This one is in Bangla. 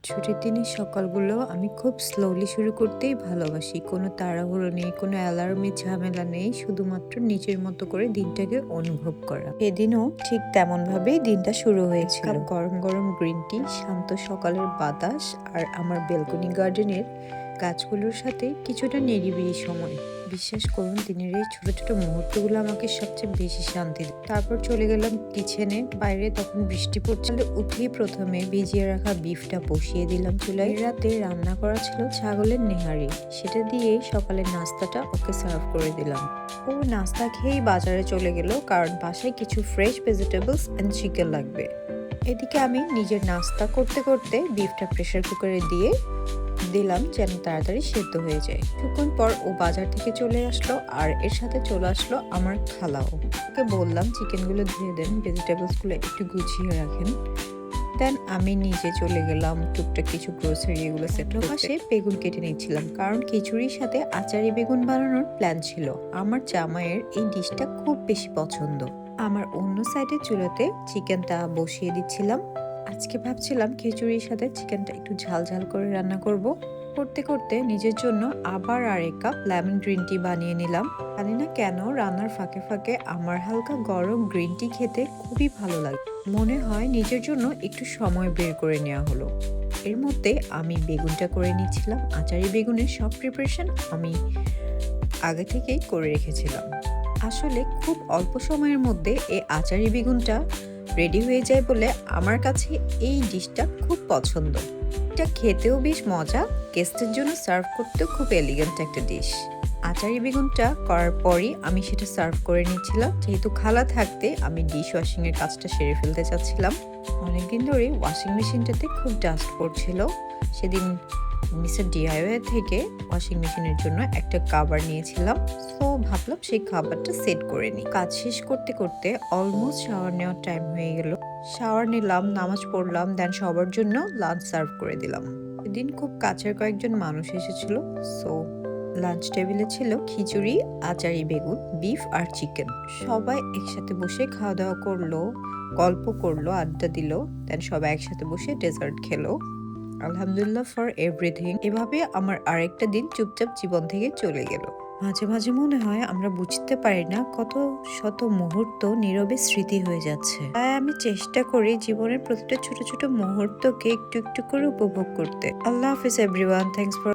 ছুটির দিনের সকালগুলো আমি খুব স্লোলি শুরু করতেই ভালোবাসি। কোনো তাড়াহুড়ো নেই, কোনো অ্যালার্মের ঝামেলা নেই। শুধুমাত্র নিজের মতো করে দিনটাকে অনুভব করা। এদিনও ঠিক তেমনভাবেই দিনটা শুরু হয়েছিল। কাপ গরম গরম গ্রিন টি, শান্ত সকালের বাতাস আর আমার বেলকনি গার্ডেনের গাছগুলোর সাথে কিছুটা নিরিবিলি সময়। বিশ্বাস করুন, দিনের এই ছোট ছোট মুহূর্তগুলো আমাকে সবচেয়ে বেশি শান্তি দেয়। তারপর চলে গেলাম কিচেনে। বাইরে তখন বৃষ্টি পড়ছিল। উঠেই প্রথমে ভিজিয়ে রাখা বিফটা বসিয়ে দিলাম চুলায়। রাতে রান্না করা ছিল ছাগলের নেহারি, সেটা দিয়ে সকালের নাস্তাটা ওকে সার্ভ করে দিলাম। ও নাস্তা খেয়েই বাজারে চলে গেল, কারণ বাসায় কিছু ফ্রেশ ভেজিটেবলস অ্যান্ড চিকেন লাগবে। এদিকে আমি নিজের নাস্তা করতে করতে বিফটা প্রেসার কুকারে দিয়ে দিলাম যেন তাড়াতাড়ি সেদ্ধ হয়ে যায়। কিছুক্ষণ পর ও বাজার থেকে চলে আসলো, আর এর সাথে চলে আসলো আমার খালাও। ওকে বললাম চিকেনগুলো ধুয়ে দেন, ভেজিটেবলসগুলো একটু গুছিয়ে রাখেন। দেন আমি নিজে চলে গেলাম টুকটাক কিছু গ্রোসারি এগুলো সেট করতে। পাশে বেগুন কেটে নিচ্ছিলাম, কারণ খিচুড়ির সাথে আচারি বেগুন বানানোর প্ল্যান ছিল। আমার জামাইয়ের এই ডিশটা খুব বেশি পছন্দ। আমার অন্য সাইডের চুলাতে চিকেনটা বসিয়ে দিচ্ছিলাম। আজকে ভাবছিলাম খিচুড়ির সাথে চিকেনটা একটু ঝাল ঝাল করে রান্না করব। করতে করতে নিজের জন্য আবার আরেক কাপ লেমন গ্রিন টি বানিয়ে নিলাম। জানি না কেন রান্নার ফাঁকে ফাঁকে আমার হালকা গরম গ্রিন টি খেতে খুবই ভালো লাগে। মনে হয় নিজের জন্য একটু সময় বের করে নেওয়া হলো। এর মধ্যে আমি বেগুনটা করে নিচ্ছিলাম। আচারি বেগুনের সব প্রিপারেশন আমি আগে থেকেই করে রেখেছিলাম। আসলে খুব অল্প সময়ের মধ্যে এই আচারি বেগুনটা রেডি হয়ে যায় বলে আমার কাছে এই ডিশটা খুব পছন্দ। এটা খেতেও বেশ মজা, গেস্টের জন্য সার্ভ করতেও খুব এলিগেন্ট একটা ডিশ। আচারি বেগুনটা করার পরই আমি সেটা সার্ভ করে নিচ্ছিলাম। যেহেতু খালা থাকতে আমি ডিশ ওয়াশিং এর কাজটা সেরে ফেলতে চাচ্ছিলাম। অনেকদিন ধরে ওয়াশিং মেশিনটাতে খুব ডাস্ট পড়ছিল। সেদিন মিস্টার ডিআইওয়াই থেকে ওয়াশিং মেশিনের জন্য একটা কাভার নিয়েছিলাম। সো ভাবলাম সেই খাবারটা সেট করে নিই। কাজ শেষ করতে করতে অলমোস্ট শাওয়ার নেওয়ার টাইম হয়ে গেল। শাওয়ার নিলাম, নামাজ পড়লাম, দেন সবার জন্য লাঞ্চ সার্ভ করে দিলাম। এদিন খুব কাছের কয়েকজন মানুষ এসেছিল। সো লাঞ্চ টেবিলে ছিল খিচুড়ি, আচারি বেগুন, বিফ আর চিকেন। সবাই একসাথে বসে খাওয়া দাওয়া করলো, গল্প করলো, আড্ডা দিল। দেন সবাই একসাথে বসে ডেজার্ট খেলো। আলহামদুলিল্লাহ ফর এভরিথিং। এভাবে আমার আরেকটা দিন চুপচাপ জীবন থেকে চলে গেল। মাঝে মাঝে মনে হয় আমরা বুঝতে পারি না কত শত মুহূর্ত নীরবে স্মৃতি হয়ে যাচ্ছে। তাই আমি চেষ্টা করি জীবনের প্রতিটা ছোট ছোট মুহূর্তকে একটু একটু করে উপভোগ করতে। আল্লাহ হাফিজ এভরিওয়ান, থ্যাঙ্কস ফর